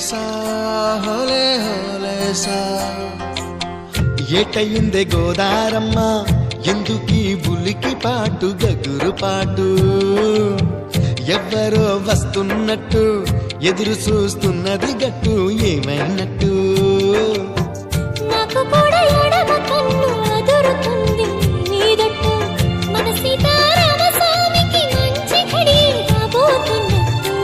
హోలేసా హోలే హోలేసా ఏటయిందే గోదారమ్మ ఎందుకీ బులికి పాటు గగురు పాటు ఎవ్వరో వస్తున్నట్టు ఎదురు చూస్తున్నది గట్టు ఏమైనట్టు నాకు కూడా ఎడమ కన్ను అదురుతుంది నీదట్టు మన సీతారామ స్వామికి మంచి ఘడి రాబోతున్నట్టు